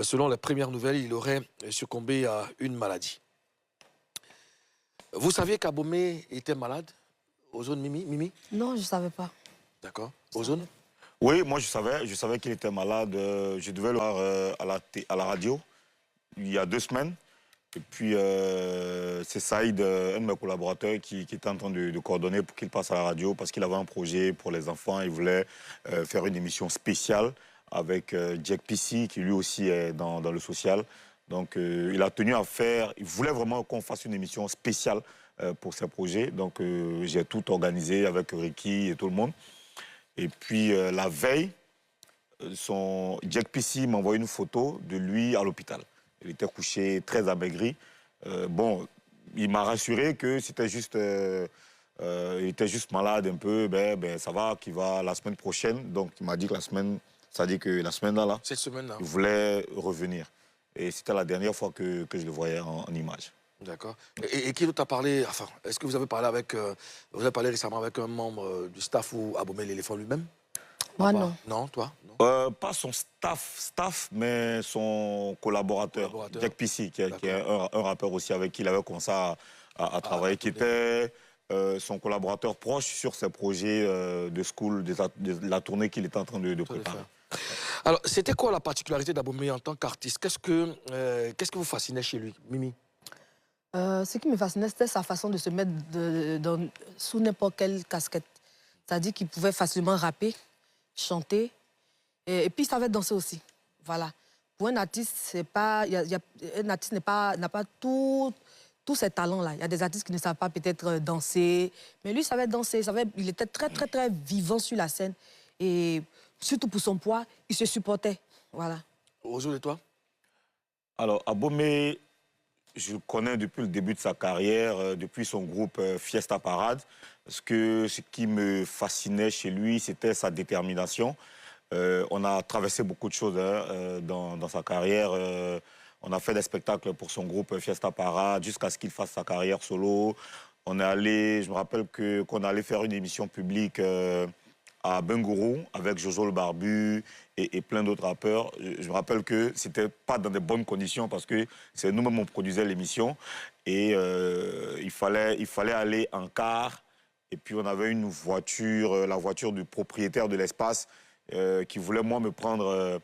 Selon les premières nouvelles, il aurait succombé à une maladie. Vous saviez qu'Abomey était malade? Ozone, Mimi? Non, je ne savais pas. D'accord. Ozone? Oui, moi je savais qu'il était malade. Je devais le voir à la radio il y a 2 semaines. Et puis c'est Saïd, un de mes collaborateurs, qui était en train de coordonner pour qu'il passe à la radio parce qu'il avait un projet pour les enfants. Il voulait faire une émission spéciale avec Jack PC, qui lui aussi est dans le social. Donc il a tenu à faire, il voulait vraiment qu'on fasse une émission spéciale pour ses projets. Donc j'ai tout organisé avec Ricky et tout le monde. Et puis la veille, Jack PC m'a envoyé une photo de lui à l'hôpital. Il était couché, très amaigri. Bon, il m'a rassuré que c'était juste, il était juste malade un peu. Ben, ça va, qu'il va la semaine prochaine. Donc il m'a dit que la semaine, ça dit que la semaine là, cette semaine-là, il voulait revenir. Et c'était la dernière fois que je le voyais en image. D'accord. Et qui d'autre a parlé? Enfin, est-ce que vous avez parlé avec, vous avez parlé récemment avec un membre du staff ou Abomey l'éléphant lui-même? Moi, non. Non, toi? Non. Pas son staff, mais son collaborateur. Jack PC, qui est un rappeur aussi avec qui il avait commencé à travailler, qui était son collaborateur proche sur ses projets de school, de la tournée qu'il était en train de préparer. Alors, c'était quoi la particularité d'Abomey en tant qu'artiste? Qu'est-ce que vous fascinait chez lui, Mimi? Ce qui me fascinait, c'était sa façon de se mettre sous n'importe quelle casquette. C'est-à-dire qu'il pouvait facilement rapper, chanter, et puis il savait danser aussi. Voilà. Pour un artiste, un artiste n'a pas tous ces talents-là. Il y a des artistes qui ne savent pas peut-être danser, mais lui, il savait danser. Il était très, très, très vivant sur la scène. Et surtout pour son poids, il se supportait. Voilà. Ozone, et toi? Alors, Abomey, je le connais depuis le début de sa carrière, depuis son groupe Fiesta Parade. Parce que ce qui me fascinait chez lui, c'était sa détermination. On a traversé beaucoup de choses dans sa carrière. On a fait des spectacles pour son groupe Fiesta Parade jusqu'à ce qu'il fasse sa carrière solo. On est allé, je me rappelle qu'on allait faire une émission publique à Bengourou avec Jojo le Barbu et plein d'autres rappeurs. Je me rappelle que c'était pas dans de bonnes conditions parce que c'est nous-mêmes on produisait l'émission et il fallait aller en car. Et puis on avait une voiture, la voiture du propriétaire de l'espace qui voulait moi me prendre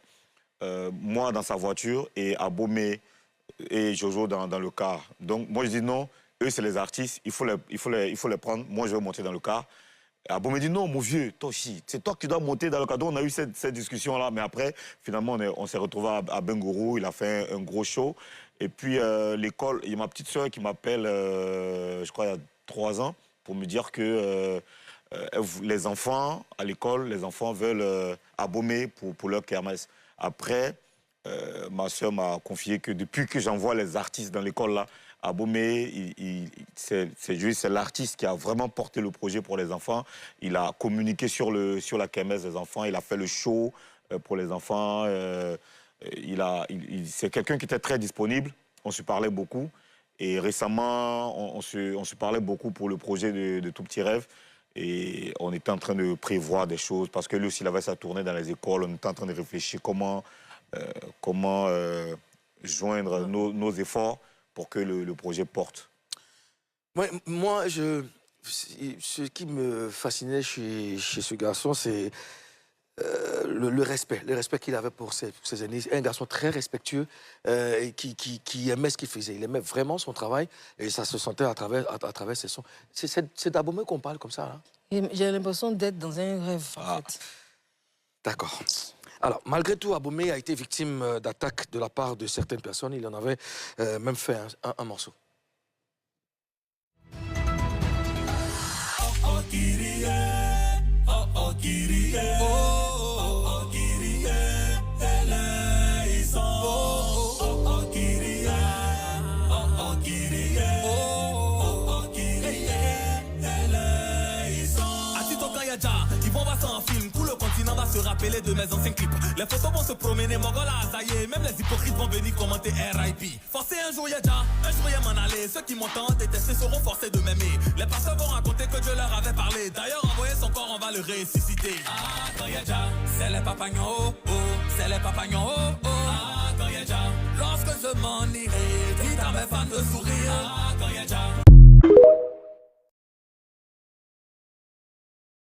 moi dans sa voiture et Abomey et Jojo dans le car. Donc moi je dis non, eux c'est les artistes, il faut les prendre, moi je vais monter dans le car. Abomey dit non, mon vieux, toi aussi, c'est toi qui dois monter dans le car. Donc on a eu cette discussion-là, mais après, finalement, on s'est retrouvé à Bengourou, il a fait un gros show. Et puis l'école, il y a ma petite soeur qui m'appelle, je crois, il y a 3 ans, pour me dire que les enfants, à l'école, les enfants veulent Abomey pour leur kermesse. Après, ma soeur m'a confié que depuis que j'envoie les artistes dans l'école, là, Abomey, c'est l'artiste qui a vraiment porté le projet pour les enfants. Il a communiqué sur la kermesse des enfants, il a fait le show pour les enfants. C'est quelqu'un qui était très disponible, on se parlait beaucoup. Et récemment, on se parlait beaucoup pour le projet de Tout Petit Rêve. Et on était en train de prévoir des choses, parce que lui aussi, il avait sa tournée dans les écoles. On était en train de réfléchir comment joindre nos efforts pour que le projet porte. Ouais, moi, ce qui me fascinait chez ce garçon, c'est le respect qu'il avait pour ses aînés. Un garçon très respectueux et qui aimait ce qu'il faisait. Il aimait vraiment son travail et ça se sentait à travers ses sons. C'est d'Abomey qu'on parle comme ça, là? J'ai l'impression d'être dans un rêve, en fait. D'accord. Alors, malgré tout, Abomey a été victime d'attaques de la part de certaines personnes. Il en avait même fait un morceau. Se rappeler de mes anciens clips. Les photos vont se promener, mon gars là, ça y est. Même les hypocrites vont venir commenter RIP. Forcé un jour y'a déjà, un jour y'a m'en aller. Ceux qui m'entendent détester seront forcés de m'aimer. Les pasteurs vont raconter que Dieu leur avait parlé. D'ailleurs, envoyer son corps, on va le ressusciter. Ah, quand y'a déjà, c'est les papagnons, oh, oh. C'est les papagnons, oh, oh. Ah, Lorsque je m'en irai, dites à mes fans de sourire.